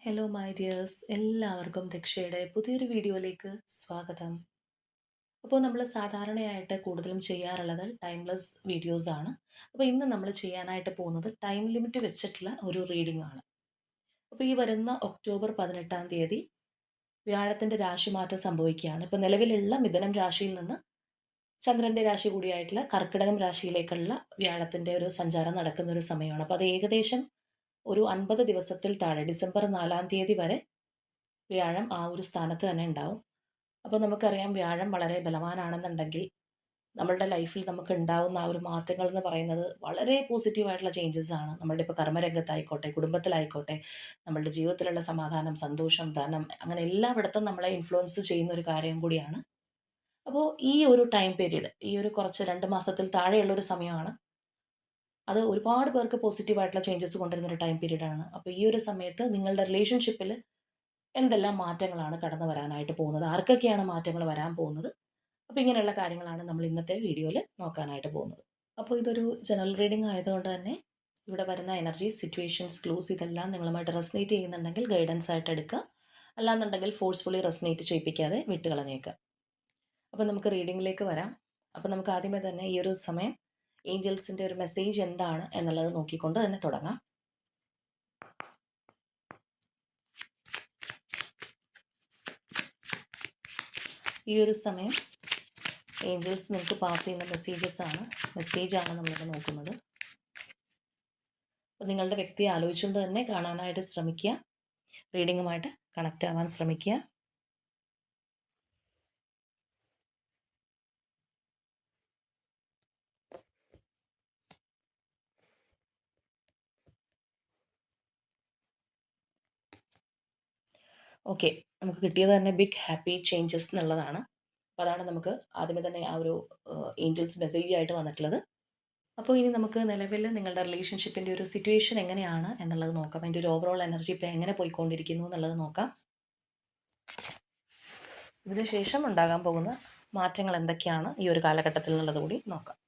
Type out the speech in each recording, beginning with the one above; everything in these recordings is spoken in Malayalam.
ഹലോ മൈ ഡിയേഴ്സ്, എല്ലാവർക്കും ദക്ഷയുടെ പുതിയൊരു വീഡിയോയിലേക്ക് സ്വാഗതം. അപ്പോൾ നമ്മൾ സാധാരണയായിട്ട് കൂടുതലും ചെയ്യാറുള്ളത് ടൈംലെസ് വീഡിയോസ് ആണ്. അപ്പോൾ ഇന്ന് നമ്മൾ ചെയ്യാനായിട്ട് പോകുന്നത് ടൈം ലിമിറ്റ് വെച്ചിട്ടുള്ള ഒരു റീഡിംഗ് ആണ്. അപ്പോൾ ഈ വരുന്ന ഒക്ടോബർ 18-ാം തീയതി വ്യാഴത്തിൻ്റെ രാശിമാറ്റം സംഭവിക്കുകയാണ്. ഇപ്പോൾ നിലവിലുള്ള മിഥുനം രാശിയിൽ നിന്ന് ചന്ദ്രൻ്റെ രാശി കൂടിയായിട്ടുള്ള കർക്കിടകം രാശിയിലേക്കുള്ള വ്യാഴത്തിൻ്റെ ഒരു സഞ്ചാരം നടക്കുന്ന ഒരു സമയമാണ്. അപ്പോൾ അത് ഏകദേശം ഒരു 50 ദിവസത്തിൽ താഴെ ഡിസംബർ 4-ാം തീയതി വരെ വ്യാഴം ആ ഒരു സ്ഥാനത്ത് തന്നെ ഉണ്ടാവും. അപ്പോൾ നമുക്കറിയാം, വ്യാഴം വളരെ ബലവാനാണെന്നുണ്ടെങ്കിൽ നമ്മളുടെ ലൈഫിൽ നമുക്ക് ഉണ്ടാവുന്ന ആ ഒരു മാറ്റങ്ങൾ എന്ന് പറയുന്നത് വളരെ പോസിറ്റീവായിട്ടുള്ള ചേഞ്ചസ് ആണ്. നമ്മളുടെ ഇപ്പോൾ കർമ്മരംഗത്തായിക്കോട്ടെ, കുടുംബത്തിലായിക്കോട്ടെ, നമ്മളുടെ ജീവിതത്തിലുള്ള സമാധാനം, സന്തോഷം, ധനം, അങ്ങനെ എല്ലായിടത്തും നമ്മളെ ഇൻഫ്ലുവൻസ് ചെയ്യുന്ന ഒരു കാര്യം കൂടിയാണ്. അപ്പോൾ ഈ ഒരു ടൈം പീരീഡ്, ഈ ഒരു കുറച്ച് 2 മാസത്തിൽ താഴെയുള്ളൊരു സമയമാണ്. അത് ഒരുപാട് പേർക്ക് പോസിറ്റീവായിട്ടുള്ള ചേഞ്ചസ് കൊണ്ടുവരുന്ന ഒരു ടൈം പീരീഡാണ്. അപ്പോൾ ഈ ഒരു സമയത്ത് നിങ്ങളുടെ റിലേഷൻഷിപ്പിൽ എന്തെല്ലാം മാറ്റങ്ങളാണ് കടന്നു വരാനായിട്ട് പോകുന്നത്, ആർക്കൊക്കെയാണ് മാറ്റങ്ങൾ വരാൻ പോകുന്നത്, അപ്പോൾ ഇങ്ങനെയുള്ള കാര്യങ്ങളാണ് നമ്മൾ ഇന്നത്തെ വീഡിയോയിൽ നോക്കാനായിട്ട് പോകുന്നത്. അപ്പോൾ ഇതൊരു ജനറൽ റീഡിംഗ് ആയതുകൊണ്ട് തന്നെ ഇവിടെ വരുന്ന എനർജി, സിറ്റുവേഷൻസ്, ക്ലൂസ് ഇതെല്ലാം നിങ്ങളുമായിട്ട് റെസനേറ്റ് ചെയ്യുന്നുണ്ടെങ്കിൽ ഗൈഡൻസ് ആയിട്ട് എടുക്കുക. അല്ലാന്നുണ്ടെങ്കിൽ ഫോഴ്സ്ഫുള്ളി റെസനേറ്റ് ചെയ്യിപ്പിക്കാതെ വിട്ട് കളഞ്ഞേക്കുക. അപ്പോൾ നമുക്ക് റീഡിങ്ങിലേക്ക് വരാം. അപ്പോൾ നമുക്ക് ആദ്യമേ തന്നെ ഈ ഒരു സമയം ഏഞ്ചൽസിൻ്റെ ഒരു മെസ്സേജ് എന്താണ് എന്നുള്ളത് നോക്കിക്കൊണ്ട് തന്നെ തുടങ്ങാം. ഈ ഒരു സമയം ഏഞ്ചൽസ് നിങ്ങൾക്ക് പാസ് ചെയ്യുന്ന മെസ്സേജാണ് നമ്മളിവിടെ നോക്കുന്നത്. അപ്പോൾ നിങ്ങളുടെ വ്യക്തിയെ ആലോചിച്ചുകൊണ്ട് തന്നെ കാണാനായിട്ട് ശ്രമിക്കുക. റീഡിങ്ങുമായിട്ട് കണക്റ്റ് ആവാൻ ശ്രമിക്കുക. ഓക്കെ, നമുക്ക് കിട്ടിയത് തന്നെ ബിഗ് ഹാപ്പി ചേഞ്ചസ് എന്നുള്ളതാണ്. അപ്പോൾ അതാണ് നമുക്ക് ആദ്യമേ തന്നെ ആ ഒരു ഏഞ്ചൽസ് മെസ്സേജ് ആയിട്ട് വന്നിട്ടുള്ളത്. അപ്പോൾ ഇനി നമുക്ക് നിലവിൽ നിങ്ങളുടെ റിലേഷൻഷിപ്പിൻ്റെ ഒരു സിറ്റുവേഷൻ എങ്ങനെയാണ് എന്നുള്ളത് നോക്കാം. അതിൻ്റെ ഒരു ഓവറോൾ എനർജി ഇപ്പോൾ എങ്ങനെ പോയിക്കൊണ്ടിരിക്കുന്നു എന്നുള്ളത് നോക്കാം. ഇതിനുശേഷം ഉണ്ടാകാൻ പോകുന്ന മാറ്റങ്ങൾ എന്തൊക്കെയാണ് ഈ ഒരു കാലഘട്ടത്തിൽ എന്നുള്ളത് കൂടി നോക്കാം.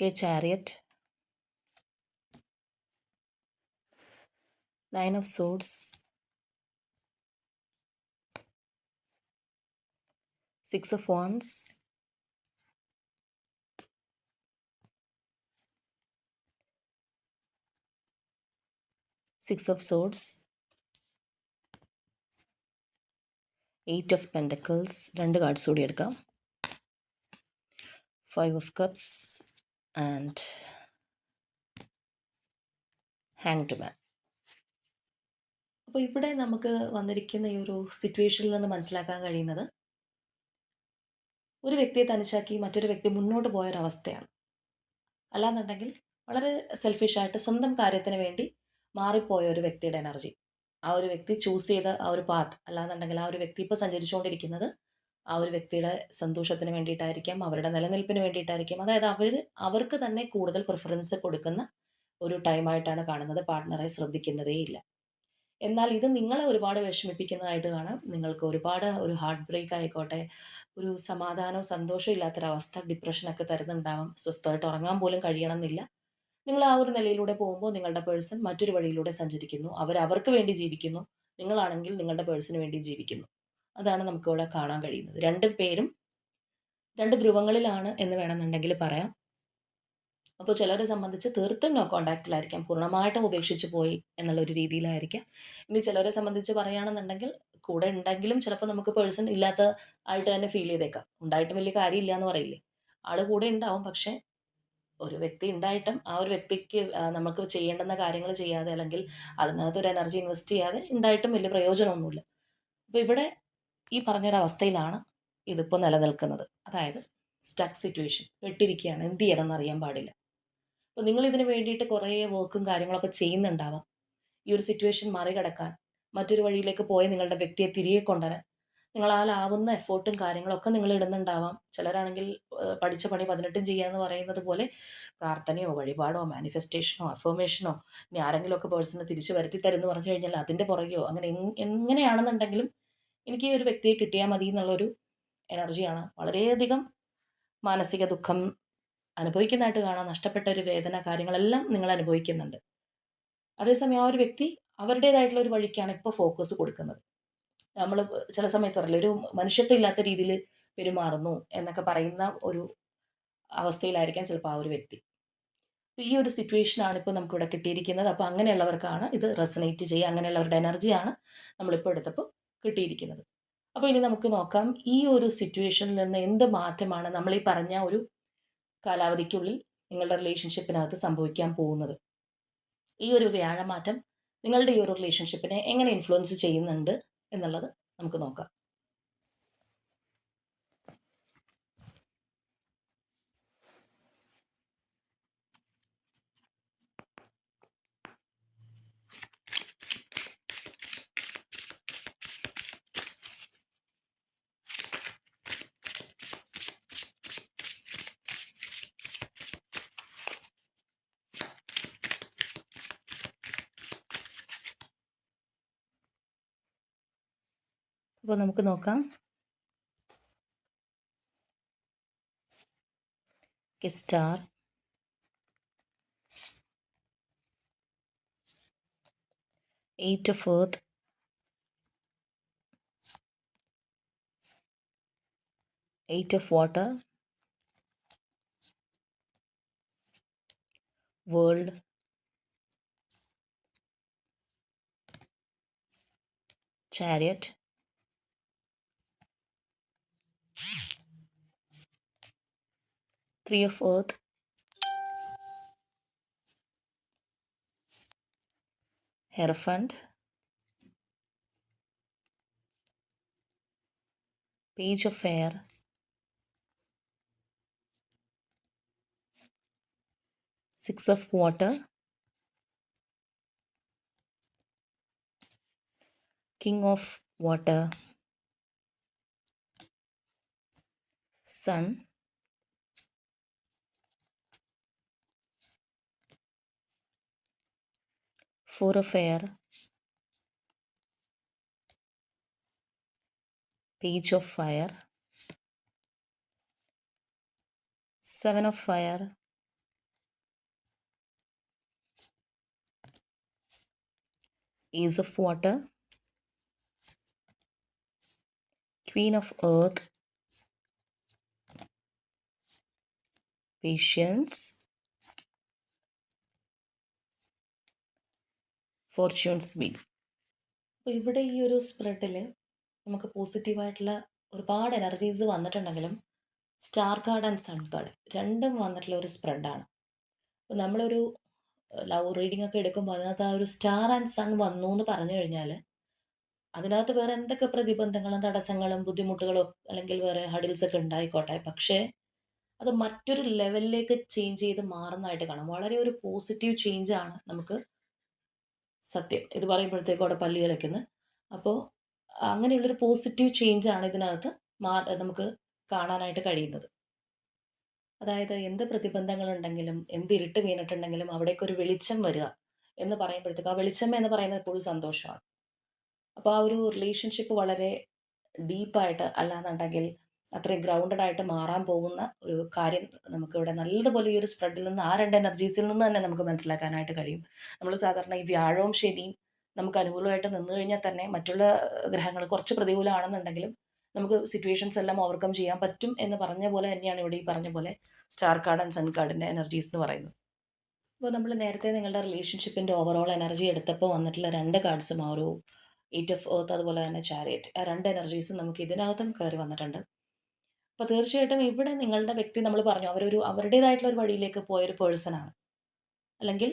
Okay, Chariot, 9 of Swords, 6 of Wands, 6 of Swords, 8 of Pentacles, 2 cards കൂടി എടുക്കാം, 5 of Cups and Hanged Man. അപ്പോൾ ഇവിടെ നമുക്ക് വന്നിരിക്കുന്ന ഈ ഒരു സിറ്റുവേഷനിൽ നിന്ന് മനസ്സിലാക്കാൻ കഴിയുന്നത്, ഒരു വ്യക്തിയെ തനിച്ചാക്കി മറ്റൊരു വ്യക്തി മുന്നോട്ട് പോയൊരവസ്ഥയാണ്. അല്ലാന്നുണ്ടെങ്കിൽ വളരെ സെൽഫിഷായിട്ട് സ്വന്തം കാര്യത്തിന് വേണ്ടി മാറിപ്പോയ ഒരു വ്യക്തിയുടെ എനർജി. ആ ഒരു വ്യക്തി ചൂസ് ചെയ്ത ആ ഒരു പാത്ത്, അല്ലാന്നുണ്ടെങ്കിൽ ആ ഒരു വ്യക്തി ഇപ്പോൾ സഞ്ചരിച്ചുകൊണ്ടിരിക്കുന്നത് ആ ഒരു വ്യക്തിയുടെ സന്തോഷത്തിന് വേണ്ടിയിട്ടായിരിക്കാം, അവരുടെ നിലനിൽപ്പിന് വേണ്ടിയിട്ടായിരിക്കാം. അതായത് അവർക്ക് തന്നെ കൂടുതൽ പ്രിഫറൻസ് കൊടുക്കുന്ന ഒരു ടൈമായിട്ടാണ് കാണുന്നത്. പാർട്ട്ണറെ ശ്രദ്ധിക്കുന്നതേ ഇല്ല. എന്നാൽ ഇത് നിങ്ങളെ ഒരുപാട് വിഷമിപ്പിക്കുന്നതായിട്ട് കാണാം. നിങ്ങൾക്ക് ഒരുപാട് ഒരു ഹാർട്ട് ബ്രേക്ക് ആയിക്കോട്ടെ, ഒരു സമാധാനവും സന്തോഷവും ഇല്ലാത്തൊരവസ്ഥ, ഡിപ്രഷനൊക്കെ തരുന്നുണ്ടാവാം. സ്വസ്ഥമായിട്ട് ഉറങ്ങാൻ പോലും കഴിയണമെന്നില്ല. നിങ്ങൾ ആ ഒരു നിലയിലൂടെ പോകുമ്പോൾ നിങ്ങളുടെ പേഴ്സൺ മറ്റൊരു വഴിയിലൂടെ സഞ്ചരിക്കുന്നു. അവർക്ക് വേണ്ടി ജീവിക്കുന്നു. നിങ്ങളാണെങ്കിൽ നിങ്ങളുടെ പേഴ്സണിന് വേണ്ടി ജീവിക്കുന്നു. അതാണ് നമുക്കിവിടെ കാണാൻ കഴിയുന്നത്. 2 പേരും 2 ധ്രുവങ്ങളിലാണ് എന്ന് വേണമെന്നുണ്ടെങ്കിൽ പറയാം. അപ്പോൾ ചിലരെ സംബന്ധിച്ച് തീർത്തും നോ കോൺടാക്റ്റിലായിരിക്കാം, പൂർണ്ണമായിട്ടും ഉപേക്ഷിച്ച് പോയി എന്നുള്ളൊരു രീതിയിലായിരിക്കാം. ഇനി ചിലരെ സംബന്ധിച്ച് പറയുകയാണെന്നുണ്ടെങ്കിൽ കൂടെ ഉണ്ടെങ്കിലും ചിലപ്പോൾ നമുക്ക് പേഴ്സൺ ഇല്ലാത്ത ആയിട്ട് തന്നെ ഫീൽ ചെയ്തേക്കാം. ഉണ്ടായിട്ടും വലിയ കാര്യമില്ല എന്ന് പറയില്ലേ, ആൾ കൂടെ ഉണ്ടാവും. പക്ഷേ ഒരു വ്യക്തി ഉണ്ടായിട്ടും ആ ഒരു വ്യക്തിക്ക് നമുക്ക് ചെയ്യേണ്ടുന്ന കാര്യങ്ങൾ ചെയ്യാതെ, അല്ലെങ്കിൽ അതിനകത്തൊരു എനർജി ഇൻവെസ്റ്റ് ചെയ്യാതെ ഉണ്ടായിട്ടും വലിയ പ്രയോജനമൊന്നുമില്ല. അപ്പോൾ ഇവിടെ ഈ പറഞ്ഞൊരവസ്ഥയിലാണ് ഇതിപ്പോൾ നിലനിൽക്കുന്നത്. അതായത് സ്റ്റക്ക് സിറ്റുവേഷൻ, പെട്ടിരിക്കുകയാണ്, എന്ത് ചെയ്യണം എന്നറിയാൻ പാടില്ല. അപ്പോൾ നിങ്ങളിതിന് വേണ്ടിയിട്ട് കുറേ വർക്കും കാര്യങ്ങളൊക്കെ ചെയ്യുന്നുണ്ടാവാം. ഈ ഒരു സിറ്റുവേഷൻ മറികടക്കാൻ, മറ്റൊരു വഴിയിലേക്ക് പോയ നിങ്ങളുടെ വ്യക്തിയെ തിരികെ കൊണ്ടുവരാൻ നിങ്ങളാലാവുന്ന എഫോർട്ടും കാര്യങ്ങളൊക്കെ നിങ്ങൾ ഇടുന്നുണ്ടാവാം. ചിലരാണെങ്കിൽ പഠിച്ച പണി 18 ചെയ്യാന്ന് പറയുന്നത് പോലെ പ്രാർത്ഥനയോ, വഴിപാടോ, മാനിഫെസ്റ്റേഷനോ, അഫർമേഷനോ, ഇനി ആരെങ്കിലുമൊക്കെ പേഴ്സണെ തിരിച്ച് വരുത്തി തരുമെന്ന് പറഞ്ഞു കഴിഞ്ഞാൽ അതിൻ്റെ പുറകെയോ അങ്ങനെ എങ്ങനെയാണെന്നുണ്ടെങ്കിലും എനിക്ക് ഈ ഒരു വ്യക്തിയെ കിട്ടിയാൽ മതി എന്നുള്ളൊരു എനർജിയാണ്. വളരെയധികം മാനസിക ദുഃഖം അനുഭവിക്കുന്നതായിട്ട് കാണാം. നഷ്ടപ്പെട്ട ഒരു വേദന കാര്യങ്ങളെല്ലാം നിങ്ങൾ അനുഭവിക്കുന്നുണ്ട്. അതേസമയം ആ ഒരു വ്യക്തി അവരുടേതായിട്ടുള്ള ഒരു വഴിക്കാണ് ഇപ്പോൾ ഫോക്കസ് കൊടുക്കുന്നത്. നമ്മൾ ചില സമയത്ത് പറയില്ലേ, ഒരു മനുഷ്യത്വം ഇല്ലാത്ത രീതിയിൽ പെരുമാറുന്നു എന്നൊക്കെ പറയുന്ന ഒരു അവസ്ഥയിലായിരിക്കാം ചിലപ്പോൾ ആ ഒരു വ്യക്തി. ഈ ഒരു സിറ്റുവേഷനാണ് ഇപ്പോൾ നമുക്കിവിടെ കിട്ടിയിരിക്കുന്നത്. അപ്പോൾ അങ്ങനെയുള്ളവർക്കാണ് ഇത് റെസനേറ്റ് ചെയ്യുക. അങ്ങനെയുള്ളവരുടെ എനർജിയാണ് നമ്മളിപ്പോൾ എടുത്തപ്പോൾ കിട്ടിയിരിക്കുന്നത്. അപ്പോൾ ഇനി നമുക്ക് നോക്കാം ഈ ഒരു സിറ്റുവേഷനിൽ നിന്ന് എന്ത് മാറ്റമാണ് നമ്മൾ ഈ പറഞ്ഞ ഒരു കാലാവധിക്കുള്ളിൽ നിങ്ങളുടെ റിലേഷൻഷിപ്പിനകത്ത് സംഭവിക്കാൻ പോകുന്നത്. ഈ ഒരു വ്യാഴമാറ്റം നിങ്ങളുടെ ഈ ഒരു റിലേഷൻഷിപ്പിനെ എങ്ങനെ ഇൻഫ്ലുവൻസ് ചെയ്യുന്നുണ്ട് എന്നുള്ളത് നമുക്ക് നോക്കാം. അപ്പോൾ നമുക്ക് നോക്കാം. Star, 8 of earth, 8 of water, world, chariot, 3 of earth, Hierophant, Page of air, Six of water, King of water, Sun, Four of air, Page of fire, Seven of fire, Ace of water, Queen of earth, Patience, Fortune's wheel. അപ്പോൾ ഇവിടെ ഈ ഒരു സ്പ്രെഡിൽ നമുക്ക് പോസിറ്റീവായിട്ടുള്ള ഒരുപാട് എനർജീസ് വന്നിട്ടുണ്ടെങ്കിലും star card and sun card രണ്ടും വന്നിട്ടുള്ള ഒരു സ്പ്രെഡാണ്. അപ്പോൾ നമ്മളൊരു ലവ് റീഡിംഗ് ഒക്കെ എടുക്കുമ്പോൾ അതിനകത്ത് ആ ഒരു സ്റ്റാർ ആൻഡ് സൺ വന്നു എന്ന് പറഞ്ഞു കഴിഞ്ഞാൽ അതിനകത്ത് വേറെ എന്തൊക്കെ പ്രതിബന്ധങ്ങളും തടസ്സങ്ങളും ബുദ്ധിമുട്ടുകളോ അല്ലെങ്കിൽ വേറെ ഹഡിൽസ് ഒക്കെ ഉണ്ടായിക്കോട്ടെ, പക്ഷേ അത് മറ്റൊരു ലെവലിലേക്ക് ചേഞ്ച് ചെയ്ത് മാറുന്നതായിട്ട് കാണാം. വളരെ ഒരു പോസിറ്റീവ് ചേഞ്ചാണ് നമുക്ക് സത്യം ഇത് പറയുമ്പോഴത്തേക്കും അവിടെ പല്ലി കലക്കുന്നത്. അപ്പോൾ അങ്ങനെയുള്ളൊരു പോസിറ്റീവ് ചേഞ്ചാണ് ഇതിനകത്ത് നമുക്ക് കാണാനായിട്ട് കഴിയുന്നത്. അതായത് എന്ത് പ്രതിബന്ധങ്ങളുണ്ടെങ്കിലും എന്ത് ഇരുട്ട് വീണിട്ടുണ്ടെങ്കിലും അവിടേക്കൊരു വെളിച്ചം വരിക എന്ന് പറയുമ്പോഴത്തേക്കും ആ വെളിച്ചം എന്ന് പറയുന്നത് എപ്പോഴും സന്തോഷമാണ്. അപ്പോൾ ആ ഒരു റിലേഷൻഷിപ്പ് വളരെ ഡീപ്പായിട്ട് അല്ലാന്നുണ്ടെങ്കിൽ അത്രയും ഗ്രൗണ്ടഡ് ആയിട്ട് മാറാൻ പോകുന്ന ഒരു കാര്യം നമുക്കിവിടെ നല്ലതുപോലെ ഈ ഒരു സ്പ്രെഡിൽ നിന്ന് ആ രണ്ട് എനർജീസിൽ നിന്ന് തന്നെ നമുക്ക് മനസ്സിലാക്കാനായിട്ട് കഴിയും. നമ്മൾ സാധാരണ ഈ വ്യാഴവും ശനിയും നമുക്ക് അനുകൂലമായിട്ട് നിന്ന് കഴിഞ്ഞാൽ തന്നെ മറ്റുള്ള ഗ്രഹങ്ങൾ കുറച്ച് പ്രതികൂലമാണെന്നുണ്ടെങ്കിലും നമുക്ക് സിറ്റുവേഷൻസ് എല്ലാം ഓവർകം ചെയ്യാൻ പറ്റും എന്ന് പറഞ്ഞ പോലെ തന്നെയാണ് ഇവിടെ ഈ പറഞ്ഞ പോലെ സ്റ്റാർ കാർഡ് ആൻഡ് സൺ കാർഡിൻ്റെ എനർജീസ് എന്ന് പറയുന്നത്. അപ്പോൾ നമ്മൾ നേരത്തെ നിങ്ങളുടെ റിലേഷൻഷിപ്പിൻ്റെ ഓവറോൾ എനർജി എടുത്തപ്പോൾ വന്നിട്ടുള്ള രണ്ട് കാർഡ്സും ആ ഒരു 8 ഓഫ് എർത്ത് അതുപോലെ തന്നെ ചാരിയറ്റ്, ആ രണ്ട് എനർജീസും നമുക്ക് ഇതിനകത്തും കയറി വന്നിട്ടുണ്ട്. അപ്പോൾ തീർച്ചയായിട്ടും ഇവിടെ നിങ്ങളുടെ വ്യക്തി നമ്മൾ പറഞ്ഞു അവരുടേതായിട്ടുള്ള ഒരു വഴിയിലേക്ക് പോയൊരു പേഴ്സണാണ്, അല്ലെങ്കിൽ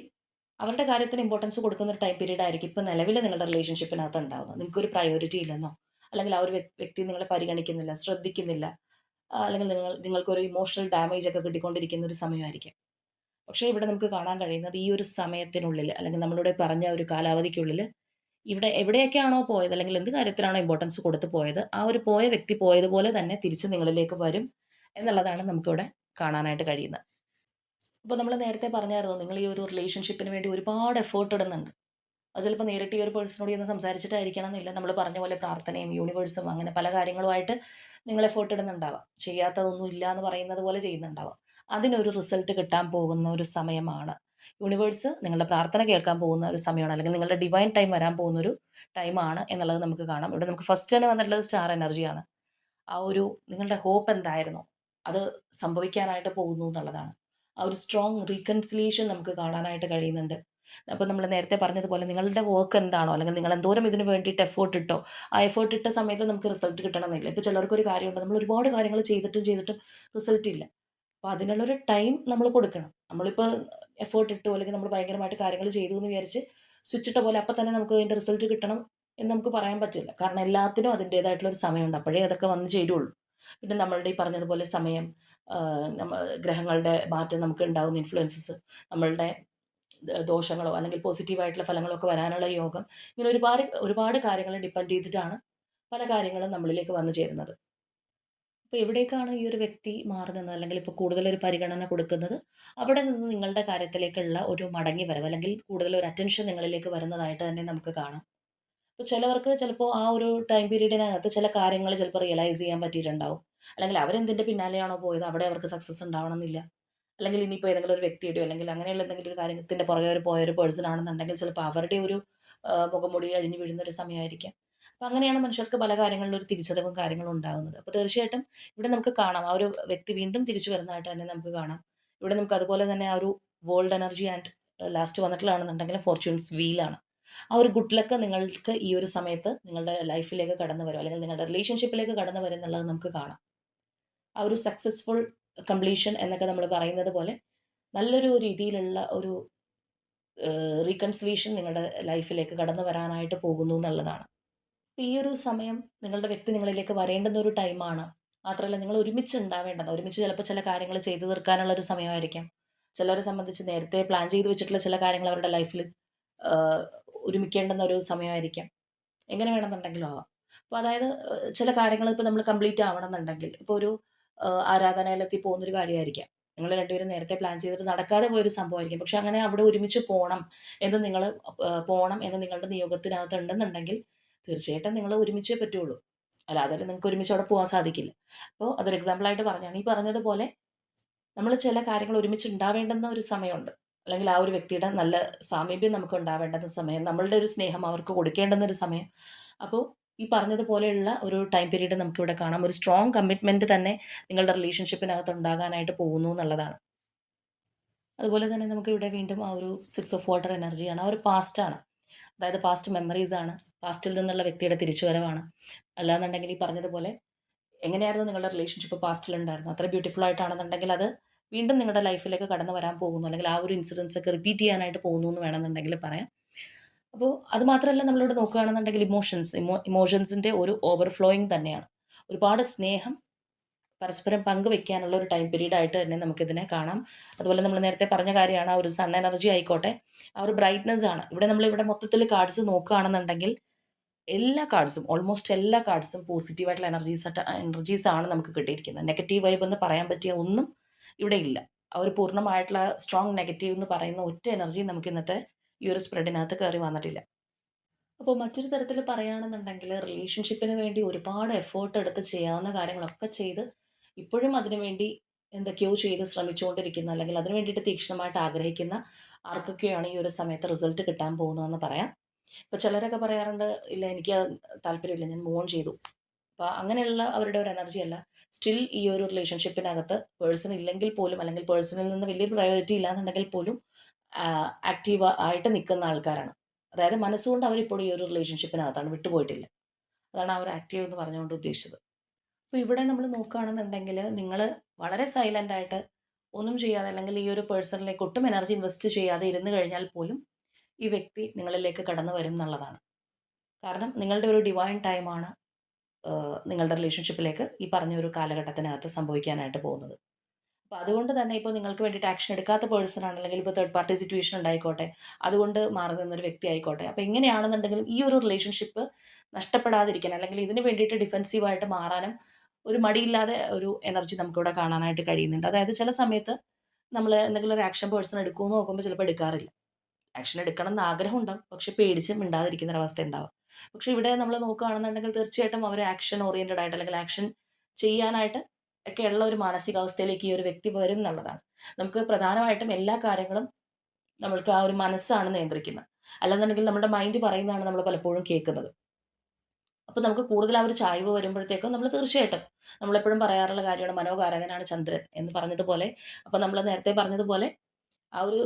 അവരുടെ കാര്യത്തിന് ഇമ്പോർട്ടൻസ് കൊടുക്കുന്ന ഒരു ടൈം പീരീഡ് ആയിരിക്കും ഇപ്പോൾ നിലവിൽ നിങ്ങളുടെ റിലേഷൻഷിപ്പിനകത്ത് ഉണ്ടാകുന്നത്. നിങ്ങൾക്കൊരു പ്രയോറിറ്റി ഇല്ലെന്നോ അല്ലെങ്കിൽ ആ ഒരു വ്യക്തി നിങ്ങളെ പരിഗണിക്കുന്നില്ല, ശ്രദ്ധിക്കുന്നില്ല, അല്ലെങ്കിൽ നിങ്ങൾക്കൊരു ഇമോഷണൽ ഡാമേജ് ഒക്കെ കിട്ടിക്കൊണ്ടിരിക്കുന്ന ഒരു സമയമായിരിക്കും. പക്ഷേ ഇവിടെ നമുക്ക് കാണാൻ കഴിയുന്നത് ഈ ഒരു സമയത്തിനുള്ളിൽ അല്ലെങ്കിൽ നമ്മളിവിടെ പറഞ്ഞ ഒരു കാലാവധിക്കുള്ളിൽ ഇവിടെ എവിടെയൊക്കെയാണോ പോയത് അല്ലെങ്കിൽ എന്ത് കാര്യത്തിലാണോ ഇമ്പോർട്ടൻസ് കൊടുത്ത് പോയത്, ആ ഒരു പോയ വ്യക്തി പോയതുപോലെ തന്നെ തിരിച്ച് നിങ്ങളിലേക്ക് വരും എന്നുള്ളതാണ് നമുക്കിവിടെ കാണാനായിട്ട് കഴിയുന്നത്. അപ്പോൾ നമ്മൾ നേരത്തെ പറഞ്ഞായിരുന്നു നിങ്ങൾ ഈ ഒരു റിലേഷൻഷിപ്പിന് വേണ്ടി ഒരുപാട് എഫേർട്ട് ഇടുന്നുണ്ട്. അത് ചിലപ്പോൾ നേരിട്ട് ഈ ഒരു പേഴ്സണോട് ചെന്ന് സംസാരിച്ചിട്ടായിരിക്കണം എന്നില്ല. നമ്മൾ പറഞ്ഞ പോലെ പ്രാർത്ഥനയും യൂണിവേഴ്സും അങ്ങനെ പല കാര്യങ്ങളുമായിട്ട് നിങ്ങൾ എഫേർട്ട് ഇടുന്നുണ്ടാവാം. ചെയ്യാത്തതൊന്നും ഇല്ല എന്ന് പറയുന്നത് പോലെ ചെയ്യുന്നുണ്ടാവാം. അതിനൊരു റിസൾട്ട് കിട്ടാൻ പോകുന്ന ഒരു സമയമാണ്. യൂണിവേഴ്സ് നിങ്ങളുടെ പ്രാർത്ഥന കേൾക്കാൻ പോകുന്ന ഒരു സമയമാണ്. അല്ലെങ്കിൽ നിങ്ങളുടെ ഡിവൈൻ ടൈം വരാൻ പോകുന്നൊരു ടൈമാണ് എന്നുള്ളത് നമുക്ക് കാണാം. ഇവിടെ നമുക്ക് ഫസ്റ്റ് തന്നെ വന്നിട്ടുള്ളത് സ്റ്റാർ എനർജിയാണ്. ആ ഒരു നിങ്ങളുടെ ഹോപ്പ് എന്തായിരുന്നോ അത് സംഭവിക്കാനായിട്ട് പോകുന്നു എന്നുള്ളതാണ്. ആ ഒരു സ്ട്രോങ് റീകൺസിലിയേഷൻ നമുക്ക് കാണാനായിട്ട് കഴിയുന്നുണ്ട്. അപ്പോൾ നമ്മൾ നേരത്തെ പറഞ്ഞതുപോലെ നിങ്ങളുടെ വർക്ക് എന്താണോ അല്ലെങ്കിൽ നിങ്ങൾ എന്തോരം ഇതിന് വേണ്ടിയിട്ട് എഫേർട്ട് ഇട്ടോ ആ എഫേർട്ട് ഇട്ട സമയത്ത് നമുക്ക് റിസൾട്ട് കിട്ടണമെന്നില്ല. ഇപ്പോൾ ചിലർക്കൊരു കാര്യമുണ്ട്, നമ്മൾ ഒരുപാട് കാര്യങ്ങൾ ചെയ്തിട്ടും റിസൾട്ട് ഇല്ല. അപ്പോൾ അതിനുള്ളൊരു ടൈം നമ്മൾ കൊടുക്കണം. നമ്മളിപ്പോൾ എഫേർട്ട് ഇട്ടു അല്ലെങ്കിൽ നമ്മൾ ഭയങ്കരമായിട്ട് കാര്യങ്ങൾ ചെയ്തു എന്ന് വിചാരിച്ച് സ്വിച്ച് ഇട്ട പോലെ അപ്പം തന്നെ നമുക്ക് അതിൻ്റെ റിസൾട്ട് കിട്ടണം എന്ന് നമുക്ക് പറയാൻ പറ്റില്ല. കാരണം എല്ലാത്തിനും അതിൻ്റേതായിട്ടുള്ളൊരു സമയമുണ്ട്. അപ്പോഴേ അതൊക്കെ വന്ന് ചേരുള്ളൂ. പിന്നെ നമ്മളുടെ ഈ പറഞ്ഞതുപോലെ സമയം, നമ്മ ഗ്രഹങ്ങളുടെ മാറ്റം നമുക്ക് ഉണ്ടാകുന്ന ഇൻഫ്ലുവൻസസ്, നമ്മളുടെ ദോഷങ്ങളോ അല്ലെങ്കിൽ പോസിറ്റീവായിട്ടുള്ള ഫലങ്ങളോ ഒക്കെ വരാനുള്ള യോഗം, ഇങ്ങനെ ഒരുപാട് ഒരുപാട് കാര്യങ്ങളെ ഡിപ്പെൻഡ് ചെയ്തിട്ടാണ് പല കാര്യങ്ങളും നമ്മളിലേക്ക് വന്നു ചേരുന്നത്. അപ്പോൾ എവിടേക്കാണ് ഈ ഒരു വ്യക്തി മാറി നിന്നത് അല്ലെങ്കിൽ ഇപ്പോൾ കൂടുതലൊരു പരിഗണന കൊടുക്കുന്നത്, അവിടെ നിന്ന് നിങ്ങളുടെ കാര്യത്തിലേക്കുള്ള ഒരു മടങ്ങി വരവ് അല്ലെങ്കിൽ കൂടുതൽ ഒരു അറ്റൻഷൻ നിങ്ങളിലേക്ക് വരുന്നതായിട്ട് തന്നെ നമുക്ക് കാണാം. ഇപ്പോൾ ചിലവർക്ക് ചിലപ്പോൾ ആ ഒരു ടൈം പീരീഡിനകത്ത് ചില കാര്യങ്ങൾ ചിലപ്പോൾ റിയലൈസ് ചെയ്യാൻ പറ്റിയിട്ടുണ്ടാവും. അല്ലെങ്കിൽ അവരെന്തിൻ്റെ പിന്നാലെയാണോ പോയത് അവിടെ അവർക്ക് സക്സസ് ഉണ്ടാവണമെന്നില്ല. അല്ലെങ്കിൽ ഇനിയിപ്പോൾ ഏതെങ്കിലും ഒരു വ്യക്തിയുടെയോ അല്ലെങ്കിൽ അങ്ങനെയുള്ള എന്തെങ്കിലും ഒരു കാര്യത്തിൻ്റെ പുറകെ ഒരു പോയൊരു പേഴ്സൺ ആണെന്നുണ്ടെങ്കിൽ ചിലപ്പോൾ അവരുടെ ഒരു മുഖംമൂടി അഴിഞ്ഞു വീഴുന്ന ഒരു സമയമായിരിക്കാം. അപ്പോൾ അങ്ങനെയാണ് മനുഷ്യർക്ക് പല കാര്യങ്ങളിലും ഒരു തിരിച്ചറിവും കാര്യങ്ങളും ഉണ്ടാകുന്നത്. അപ്പോൾ തീർച്ചയായിട്ടും ഇവിടെ നമുക്ക് കാണാം ആ ഒരു വ്യക്തി വീണ്ടും തിരിച്ചു വരുന്നതായിട്ട് തന്നെ നമുക്ക് കാണാം. ഇവിടെ നമുക്ക് അതുപോലെ തന്നെ ആ ഒരു വേൾഡ് എനർജി ആൻഡ് ലാസ്റ്റ് വന്നിട്ടുള്ളതാണെന്നുണ്ടെങ്കിൽ ഫോർച്യൂൺസ് വീലാണ്. ആ ഒരു ഗുഡ് ലക്ക് നിങ്ങൾക്ക് ഈ ഒരു സമയത്ത് നിങ്ങളുടെ ലൈഫിലേക്ക് കടന്നു വരും അല്ലെങ്കിൽ നിങ്ങളുടെ റിലേഷൻഷിപ്പിലേക്ക് കടന്നു വരും എന്നുള്ളത് നമുക്ക് കാണാം. ആ ഒരു സക്സസ്ഫുൾ കംപ്ലീഷൻ എന്നൊക്കെ നമ്മൾ പറയുന്നത് പോലെ നല്ലൊരു രീതിയിലുള്ള ഒരു റീകൺസിലേഷൻ നിങ്ങളുടെ ലൈഫിലേക്ക് കടന്നു വരാനായിട്ട് പോകുന്നു എന്നുള്ളതാണ്. ഈ ഒരു സമയം നിങ്ങളുടെ വ്യക്തി നിങ്ങളിലേക്ക് വരേണ്ടുന്ന ഒരു ടൈമാണ്. മാത്രമല്ല നിങ്ങൾ ഒരുമിച്ച് ഉണ്ടാവേണ്ടത്, ഒരുമിച്ച് ചിലപ്പോൾ ചില കാര്യങ്ങൾ ചെയ്തു തീർക്കാനുള്ള ഒരു സമയമായിരിക്കാം. ചിലരെ സംബന്ധിച്ച് നേരത്തെ പ്ലാൻ ചെയ്ത് വെച്ചിട്ടുള്ള ചില കാര്യങ്ങൾ അവരുടെ ലൈഫിൽ ഒരുമിക്കേണ്ടുന്ന ഒരു സമയമായിരിക്കാം. എങ്ങനെ വേണമെന്നുണ്ടെങ്കിലും ആവാം. അപ്പോൾ അതായത് ചില കാര്യങ്ങൾ ഇപ്പോൾ നമ്മൾ കംപ്ലീറ്റ് ആവണമെന്നുണ്ടെങ്കിൽ ഇപ്പോൾ ഒരു ആരാധനാലയത്തിൽ പോകുന്നൊരു കാര്യമായിരിക്കാം. നിങ്ങൾ രണ്ടുപേരും നേരത്തെ പ്ലാൻ ചെയ്തിട്ട് നടക്കാതെ പോയൊരു സംഭവമായിരിക്കും. പക്ഷെ അങ്ങനെ അവിടെ ഒരുമിച്ച് പോണം എന്ന് നിങ്ങളുടെ നിയോഗത്തിനകത്ത് ഉണ്ടെന്നുണ്ടെങ്കിൽ തീർച്ചയായിട്ടും നിങ്ങൾ ഒരുമിച്ചേ പറ്റുള്ളൂ. അല്ലാതെ നിങ്ങൾക്ക് ഒരുമിച്ച് അവിടെ പോകാൻ സാധിക്കില്ല. അപ്പോൾ അതൊരു എക്സാമ്പിളായിട്ട് പറഞ്ഞാണ്. ഈ പറഞ്ഞതുപോലെ നമ്മൾ ചില കാര്യങ്ങൾ ഒരുമിച്ച് ഉണ്ടാവേണ്ടുന്ന ഒരു സമയമുണ്ട്. അല്ലെങ്കിൽ ആ ഒരു വ്യക്തിയുടെ നല്ല സാമീപ്യം നമുക്ക് ഉണ്ടാവേണ്ടുന്ന സമയം, നമ്മളുടെ ഒരു സ്നേഹം അവർക്ക് കൊടുക്കേണ്ടുന്ന ഒരു സമയം. അപ്പോൾ ഈ പറഞ്ഞതുപോലെയുള്ള ഒരു ടൈം പീരീഡ് നമുക്കിവിടെ കാണാം. ഒരു സ്ട്രോങ് കമ്മിറ്റ്മെന്റ് തന്നെ നിങ്ങളുടെ റിലേഷൻഷിപ്പിനകത്ത് ഉണ്ടാകാനായിട്ട് പോകുന്നു എന്നുള്ളതാണ്. അതുപോലെ തന്നെ നമുക്കിവിടെ വീണ്ടും ആ ഒരു 6 ഓഫ് വാട്ടർ എനർജിയാണ്. ആ ഒരു പാസ്റ്റാണ്. അതായത് പാസ്റ്റ് മെമ്മറീസ് ആണ്. പാസ്റ്റിൽ നിന്നുള്ള വ്യക്തിയുടെ തിരിച്ചുവരവാണ്. അല്ലാന്നുണ്ടെങ്കിൽ ഈ പറഞ്ഞതുപോലെ എങ്ങനെയായിരുന്നു നിങ്ങളുടെ റിലേഷൻഷിപ്പ് പാസ്റ്റിൽ ഉണ്ടായിരുന്നത്, അത്ര ബ്യൂട്ടിഫുൾ ആയിട്ടാണെന്നുണ്ടെങ്കിൽ അത് വീണ്ടും നിങ്ങളുടെ ലൈഫിലേക്ക് കടന്നു വരാൻ പോകുന്നു അല്ലെങ്കിൽ ആ ഒരു ഇൻസിഡൻസ് ഒക്കെ റിപ്പീറ്റ് ചെയ്യാനായിട്ട് പോകുന്നു എന്ന് വേണമെന്നുണ്ടെങ്കിൽ പറയാം. അപ്പോൾ അത് മാത്രമല്ല നമ്മളിവിടെ നോക്കുകയാണെന്നുണ്ടെങ്കിൽ ഇമോഷൻസിൻ്റെ ഒരു ഓവർഫ്ലോയിങ് തന്നെയാണ്. ഒരുപാട് സ്നേഹം പരസ്പരം പങ്കുവെക്കാനുള്ള ഒരു ടൈം പീരീഡ് ആയിട്ട് തന്നെ നമുക്കിതിനെ കാണാം. അതുപോലെ നമ്മൾ നേരത്തെ പറഞ്ഞ കാര്യമാണ് ആ ഒരു സൺ എനർജി ആയിക്കോട്ടെ, ആ ഒരു ബ്രൈറ്റ്നസ് ആണ്. നമ്മളിവിടെ മൊത്തത്തിൽ കാർഡ്സ് നോക്കുകയാണെന്നുണ്ടെങ്കിൽ എല്ലാ കാർഡ്സും ഓൾമോസ്റ്റ് എല്ലാ കാർഡ്സും പോസിറ്റീവായിട്ടുള്ള എനർജീസ് ആണ് നമുക്ക് കിട്ടിയിരിക്കുന്നത്. നെഗറ്റീവ് വൈബ് എന്ന് പറയാൻ പറ്റിയ ഒന്നും ഇവിടെ ഇല്ല. ആ ഒരു പൂർണ്ണമായിട്ടുള്ള സ്ട്രോങ് നെഗറ്റീവ് എന്ന് പറയുന്ന ഒറ്റ എനർജിയും നമുക്ക് ഇന്നത്തെ ഈ ഒരു സ്പ്രെഡിനകത്ത് കയറി വന്നിട്ടില്ല. അപ്പോൾ മറ്റൊരു തരത്തിൽ പറയുകയാണെന്നുണ്ടെങ്കിൽ റിലേഷൻഷിപ്പിന് വേണ്ടി ഒരുപാട് എഫേർട്ട് എടുത്ത് ചെയ്യാവുന്ന കാര്യങ്ങളൊക്കെ ചെയ്ത് ഇപ്പോഴും അതിനുവേണ്ടി എന്തൊക്കെയോ ചെയ്ത് ശ്രമിച്ചുകൊണ്ടിരിക്കുന്ന അല്ലെങ്കിൽ അതിനു വേണ്ടിയിട്ട് തീക്ഷ്ണമായിട്ട് ആഗ്രഹിക്കുന്ന ആർക്കൊക്കെയാണ് ഈ ഒരു സമയത്ത് റിസൾട്ട് കിട്ടാൻ പോകുന്നതെന്ന് പറയാം. ഇപ്പോൾ ചിലരൊക്കെ പറയാറുണ്ട്, ഇല്ല എനിക്ക് താല്പര്യമില്ല, ഞാൻ മൂവ് ഓൺ ചെയ്തു. അപ്പോൾ അങ്ങനെയുള്ള അവരുടെ ഒരു എനർജി അല്ല. സ്റ്റിൽ ഈ ഒരു റിലേഷൻഷിപ്പിനകത്ത് പേഴ്സൺ ഇല്ലെങ്കിൽ പോലും അല്ലെങ്കിൽ പേഴ്സണിൽ നിന്ന് വലിയൊരു പ്രയോറിറ്റി ഇല്ലാന്നുണ്ടെങ്കിൽ പോലും ആക്റ്റീവ് ആയിട്ട് നിൽക്കുന്ന ആൾക്കാരാണ്. അതായത് മനസ്സുകൊണ്ട് അവരിപ്പോൾ ഈ ഒരു റിലേഷൻഷിപ്പിനകത്താണ്, വിട്ടുപോയിട്ടില്ല. അതാണ് ആ ഒരു ആക്റ്റീവ് എന്ന് പറഞ്ഞുകൊണ്ട് ഉദ്ദേശിച്ചത്. അപ്പോൾ ഇവിടെ നമ്മൾ നോക്കുകയാണെന്നുണ്ടെങ്കിൽ നിങ്ങൾ വളരെ സൈലൻ്റ് ആയിട്ട് ഒന്നും ചെയ്യാതെ അല്ലെങ്കിൽ ഈ ഒരു പേഴ്സണിലേക്ക് ഒട്ടും എനർജി ഇൻവെസ്റ്റ് ചെയ്യാതെ ഇരുന്ന് കഴിഞ്ഞാൽ പോലും ഈ വ്യക്തി നിങ്ങളിലേക്ക് കടന്നു വരും എന്നുള്ളതാണ്. കാരണം നിങ്ങളുടെ ഒരു ഡിവൈൻ ടൈമാണ് നിങ്ങളുടെ റിലേഷൻഷിപ്പിലേക്ക് ഈ പറഞ്ഞ ഒരു കാലഘട്ടത്തിനകത്ത് സംഭവിക്കാനായിട്ട് പോകുന്നത്. അപ്പോൾ അതുകൊണ്ട് തന്നെ ഇപ്പോൾ നിങ്ങൾക്ക് വേണ്ടിയിട്ട് ആക്ഷൻ എടുക്കാത്ത പേഴ്സൺ ആണ്, അല്ലെങ്കിൽ ഇപ്പോൾ തേർഡ് പാർട്ടി സിറ്റുവേഷൻ ഉണ്ടായിക്കോട്ടെ, അതുകൊണ്ട് മാറി നിന്നൊരു വ്യക്തി ആയിക്കോട്ടെ. അപ്പോൾ എങ്ങനെയാണെന്നുണ്ടെങ്കിലും ഈ ഒരു റിലേഷൻഷിപ്പ് നഷ്ടപ്പെടാതിരിക്കാൻ, അല്ലെങ്കിൽ ഇതിന് വേണ്ടിയിട്ട് ഡിഫെൻസീവായിട്ട് മാറാനും ഒരു മടിയില്ലാതെ ഒരു എനർജി നമുക്കിവിടെ കാണാനായിട്ട് കഴിയുന്നുണ്ട്. അതായത് ചില സമയത്ത് നമ്മൾ എന്തെങ്കിലും ഒരു ആക്ഷൻ പേഴ്സൺ എടുക്കുമെന്ന് നോക്കുമ്പോൾ ചിലപ്പോൾ എടുക്കാറില്ല. ആക്ഷൻ എടുക്കണം എന്ന് ആഗ്രഹം ഉണ്ടാവും, പക്ഷെ പേടിച്ച് മിണ്ടാതിരിക്കുന്ന ഒരവസ്ഥ ഉണ്ടാവും. പക്ഷെ ഇവിടെ നമ്മൾ നോക്കുകയാണെന്നുണ്ടെങ്കിൽ തീർച്ചയായിട്ടും അവർ ആക്ഷൻ ഓറിയന്റഡ് ആയിട്ട്, അല്ലെങ്കിൽ ആക്ഷൻ ചെയ്യാനായിട്ട് ഒക്കെയുള്ള ഒരു മാനസികാവസ്ഥയിലേക്ക് ഈ ഒരു വ്യക്തി വരും എന്നുള്ളതാണ്. നമുക്ക് പ്രധാനമായിട്ടും എല്ലാ കാര്യങ്ങളും നമ്മൾക്ക് ആ ഒരു മനസ്സാണ് നിയന്ത്രിക്കുന്നത്. അല്ലെന്നുണ്ടെങ്കിൽ നമ്മുടെ മൈൻഡ് പറയുന്നതാണ് നമ്മൾ പലപ്പോഴും കേൾക്കുന്നത്. അപ്പോൾ നമുക്ക് കൂടുതൽ ആ ഒരു ചായ്വ് വരുമ്പോഴത്തേക്കും നമ്മൾ തീർച്ചയായിട്ടും, നമ്മളെപ്പോഴും പറയാറുള്ള കാര്യമാണ് മനോകാരകനാണ് ചന്ദ്രൻ എന്ന് പറഞ്ഞതുപോലെ. അപ്പോൾ നമ്മൾ നേരത്തെ പറഞ്ഞതുപോലെ ആ ഒരു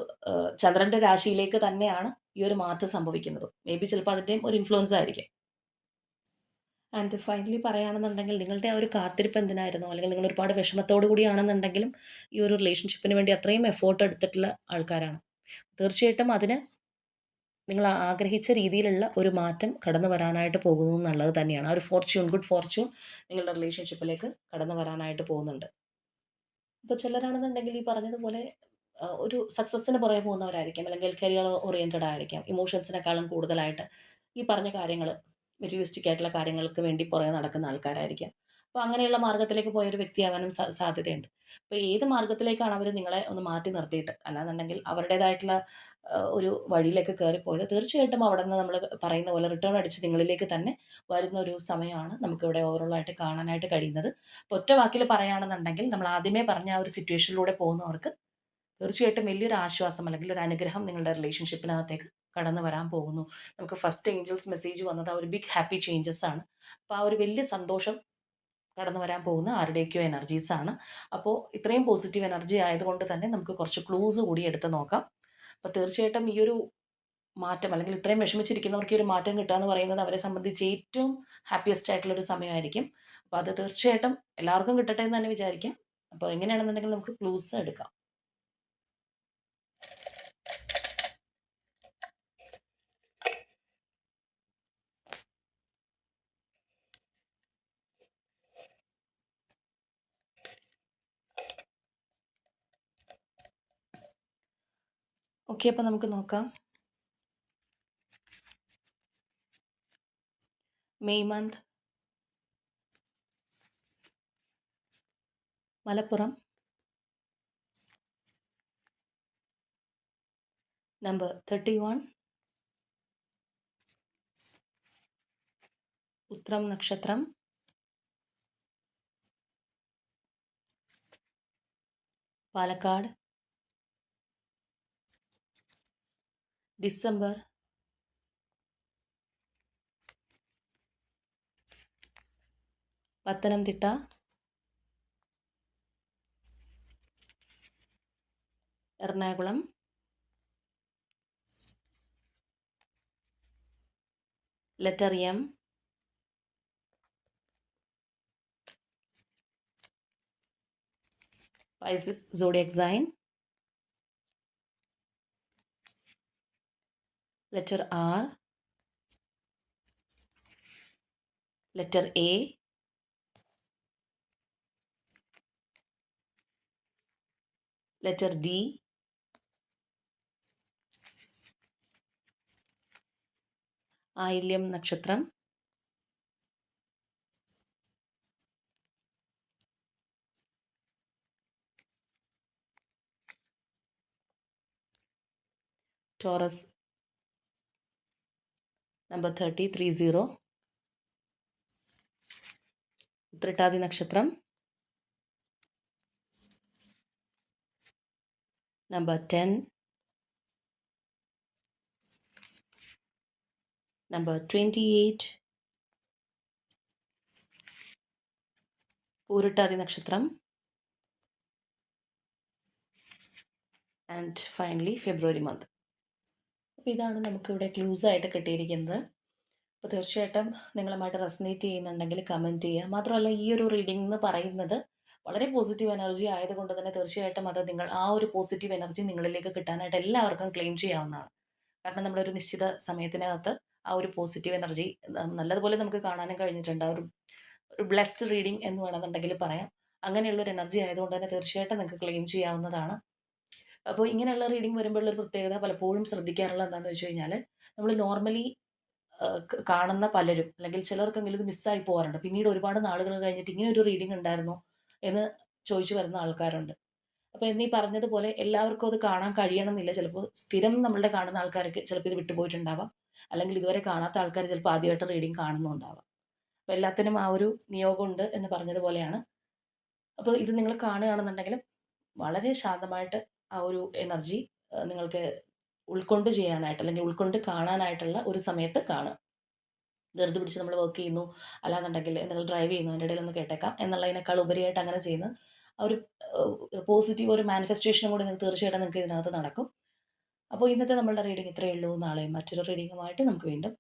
ചന്ദ്രന്റെ രാശിയിലേക്ക് തന്നെയാണ് ഈ ഒരു മാറ്റം സംഭവിക്കുന്നത്. മേ ബി ചിലപ്പോൾ അതിൻ്റെയും ഒരു ഇൻഫ്ലുവൻസ് ആയിരിക്കും. ആൻഡ് ഫൈനലി പറയുകയാണെന്നുണ്ടെങ്കിൽ നിങ്ങളുടെ ആ ഒരു കാത്തിരിപ്പ് എന്തിനായിരുന്നു, അല്ലെങ്കിൽ നിങ്ങൾ ഒരുപാട് വിഷമത്തോടു കൂടിയാണെന്നുണ്ടെങ്കിലും ഈ ഒരു റിലേഷൻഷിപ്പിന് വേണ്ടി അത്രയും എഫോർട്ട് എടുത്തിട്ടുള്ള ആൾക്കാരാണ്. തീർച്ചയായിട്ടും അതിന് നിങ്ങൾ ആഗ്രഹിച്ച രീതിയിലുള്ള ഒരു മാറ്റം കടന്നു വരാനായിട്ട് പോകുന്നു എന്നുള്ളത് തന്നെയാണ്. ആ ഒരു ഫോർച്യൂൺ, ഗുഡ് ഫോർച്യൂൺ നിങ്ങളുടെ റിലേഷൻഷിപ്പിലേക്ക് കടന്നു വരാനായിട്ട് പോകുന്നുണ്ട്. ഇപ്പോൾ ചിലരാണെന്നുണ്ടെങ്കിൽ ഈ പറഞ്ഞതുപോലെ ഒരു സക്സസ്സിന് പുറകെ പോകുന്നവരായിരിക്കാം, അല്ലെങ്കിൽ കരിയർ ഓറിയന്റഡ് ആയിരിക്കാം. ഇമോഷൻസിനെക്കാളും കൂടുതലായിട്ട് ഈ പറഞ്ഞ കാര്യങ്ങൾ, മെറ്റീരിയലിസ്റ്റിക് ആയിട്ടുള്ള കാര്യങ്ങൾക്ക് വേണ്ടി പുറകെ നടക്കുന്ന ആൾക്കാരായിരിക്കാം. അപ്പോൾ അങ്ങനെയുള്ള മാർഗ്ഗത്തിലേക്ക് പോയൊരു വ്യക്തിയാവാനും സാധ്യതയുണ്ട്. അപ്പോൾ ഏത് മാർഗ്ഗത്തിലേക്കാണ് അവർ നിങ്ങളെ ഒന്ന് മാറ്റി നിർത്തിയിട്ട്, അല്ലാന്നുണ്ടെങ്കിൽ അവരുടേതായിട്ടുള്ള ഒരു വഴിയിലേക്ക് കയറിപ്പോയത്, തീർച്ചയായിട്ടും അവിടെ നിന്ന് നമ്മൾ പറയുന്ന പോലെ റിട്ടേൺ അടിച്ച് നിങ്ങളിലേക്ക് തന്നെ വരുന്ന ഒരു സമയമാണ് നമുക്കിവിടെ ഓവറോളായിട്ട് കാണാനായിട്ട് കഴിയുന്നത്. അപ്പോൾ ഒറ്റ വാക്കിൽ പറയുകയാണെന്നുണ്ടെങ്കിൽ, നമ്മൾ ആദ്യമേ പറഞ്ഞ ആ ഒരു സിറ്റുവേഷനിലൂടെ പോകുന്നവർക്ക് തീർച്ചയായിട്ടും വലിയൊരു ആശ്വാസം, അല്ലെങ്കിൽ ഒരു അനുഗ്രഹം നിങ്ങളുടെ റിലേഷൻഷിപ്പിനകത്തേക്ക് കടന്നു വരാൻ പോകുന്നു. നമുക്ക് ഫസ്റ്റ് ഏഞ്ചൽസ് മെസ്സേജ് വന്നത് ആ ഒരു ബിഗ് ഹാപ്പി ചേഞ്ചസ് ആണ്. അപ്പോൾ ആ ഒരു വലിയ സന്തോഷം കടന്നു വരാൻ പോകുന്ന ആരുടെയൊക്കെയോ എനർജീസ് ആണ്. അപ്പോൾ ഇത്രയും പോസിറ്റീവ് എനർജി ആയതുകൊണ്ട് തന്നെ നമുക്ക് കുറച്ച് ക്ലൂസ് കൂടി എടുത്ത് നോക്കാം. അപ്പോൾ തീർച്ചയായിട്ടും ഈ ഒരു മാറ്റം, അല്ലെങ്കിൽ ഇത്രയും വിഷമിച്ചിരിക്കുന്നവർക്ക് ഈ ഒരു മാറ്റം കിട്ടുക എന്ന് പറയുന്നത് അവരെ സംബന്ധിച്ച് ഏറ്റവും ഹാപ്പിയസ്റ്റ് ആയിട്ടുള്ളൊരു സമയമായിരിക്കും. അപ്പോൾ അത് തീർച്ചയായിട്ടും എല്ലാവർക്കും കിട്ടട്ടെ എന്ന് തന്നെ വിചാരിക്കാം. അപ്പോൾ എങ്ങനെയാണെന്നുണ്ടെങ്കിൽ നമുക്ക് ക്ലൂസ് എടുക്കാം. ഓക്കെ, അപ്പോൾ നമുക്ക് നോക്കാം. മെയ് മന്ത്, മലപ്പുറം, നമ്പർ 31, ഉത്രം നക്ഷത്രം, Palakkad, December, Pathanamthitta, Ernakulam, letter M, Pisces zodiac sign, letter R, letter A, letter D, ആയില്യം നക്ഷത്രം, ടോറസ്, നമ്പർ 30, ഉത്രട്ടാതി നക്ഷത്രം, നമ്പർ 10, നമ്പർ 28, പൂരട്ടാതി നക്ഷത്രം, ആൻഡ് ഫൈനലി ഫെബ്രുവരി മന്ത്. അപ്പോൾ ഇതാണ് നമുക്കിവിടെ ക്ലൂസ് ആയിട്ട് കിട്ടിയിരിക്കുന്നത്. അപ്പോൾ തീർച്ചയായിട്ടും നിങ്ങളുമായിട്ട് റെസനേറ്റ് ചെയ്യുന്നുണ്ടെങ്കിൽ കമൻറ്റ് ചെയ്യുക. മാത്രമല്ല, ഈ ഒരു റീഡിംഗ് എന്ന് പറയുന്നത് വളരെ പോസിറ്റീവ് എനർജി ആയതുകൊണ്ട് തന്നെ തീർച്ചയായിട്ടും അത് നിങ്ങൾ ആ ഒരു പോസിറ്റീവ് എനർജി നിങ്ങളിലേക്ക് കിട്ടാനായിട്ട് എല്ലാവർക്കും ക്ലെയിം ചെയ്യാവുന്നതാണ്. കാരണം നമ്മളൊരു നിശ്ചിത സമയത്തിനകത്ത് ആ ഒരു പോസിറ്റീവ് എനർജി നല്ലതുപോലെ നമുക്ക് കാണാനും കഴിഞ്ഞിട്ടുണ്ട്. ആ ഒരു ബ്ലെസ്ഡ് റീഡിംഗ് എന്ന് വേണമെന്നുണ്ടെങ്കിൽ പറയാം. അങ്ങനെയുള്ളൊരു എനർജി ആയതുകൊണ്ട് തന്നെ തീർച്ചയായിട്ടും നിങ്ങൾക്ക് ക്ലെയിം ചെയ്യാവുന്നതാണ്. അപ്പോൾ ഇങ്ങനെയുള്ള റീഡിംഗ് വരുമ്പോഴുള്ളൊരു പ്രത്യേകത പലപ്പോഴും ശ്രദ്ധിക്കാറുള്ളത് എന്താണെന്ന് വെച്ച് കഴിഞ്ഞാൽ, നമ്മൾ നോർമലി കാണുന്ന പലരും അല്ലെങ്കിൽ ചിലർക്കെങ്കിലും ഇത് മിസ്സായി പോകാറുണ്ട്. പിന്നീട് ഒരുപാട് നാളുകൾ കഴിഞ്ഞിട്ട് ഇങ്ങനെ ഒരു റീഡിംഗ് ഉണ്ടായിരുന്നോ എന്ന് ചോദിച്ചു വരുന്ന ആൾക്കാരുണ്ട്. അപ്പോൾ എന്നീ പറഞ്ഞതുപോലെ എല്ലാവർക്കും അത് കാണാൻ കഴിയണമെന്നില്ല. ചിലപ്പോൾ സ്ഥിരം നമ്മളുടെ കാണുന്ന ആൾക്കാർക്ക് ചിലപ്പോൾ ഇത് വിട്ടുപോയിട്ടുണ്ടാവാം. അല്ലെങ്കിൽ ഇതുവരെ കാണാത്ത ആൾക്കാർ ചിലപ്പോൾ ആദ്യമായിട്ട് റീഡിംഗ് കാണുന്നുണ്ടാവാം. അപ്പോൾ എല്ലാത്തിനും ആ ഒരു നിയോഗമുണ്ട് എന്ന് പറഞ്ഞതുപോലെയാണ്. അപ്പോൾ ഇത് നിങ്ങൾ കാണുകയാണെന്നുണ്ടെങ്കിലും വളരെ ശാന്തമായിട്ട് ആ ഒരു എനർജി നിങ്ങൾക്ക് ഉൾക്കൊണ്ട് ചെയ്യാനായിട്ട് അല്ലെങ്കിൽ ഉൾക്കൊണ്ട് കാണാനായിട്ടുള്ള ഒരു സമയത്ത് കാണുക. ധൃതി പിടിച്ച് നമ്മൾ വർക്ക് ചെയ്യുന്നു, അല്ലാന്നുണ്ടെങ്കിൽ നിങ്ങൾ ഡ്രൈവ് ചെയ്യുന്നു, അതിൻ്റെ ഇടയിൽ ഒന്ന് കേട്ടേക്കാം എന്നുള്ളതിനേക്കാൾ ഉപരിയായിട്ട് അങ്ങനെ ചെയ്യുന്നത് ആ ഒരു പോസിറ്റീവ് ഒരു മാനിഫെസ്റ്റേഷനും കൂടി നിങ്ങൾക്ക് തീർച്ചയായിട്ടും നിങ്ങൾക്ക് ഇതിനകത്ത് നടക്കും. അപ്പോൾ ഇന്നത്തെ നമ്മളുടെ റീഡിംഗ് ഇത്രയേ ഉള്ളൂ. നാളെ മറ്റൊരു റീഡിങ്ങുമായിട്ട് നമുക്ക് വീണ്ടും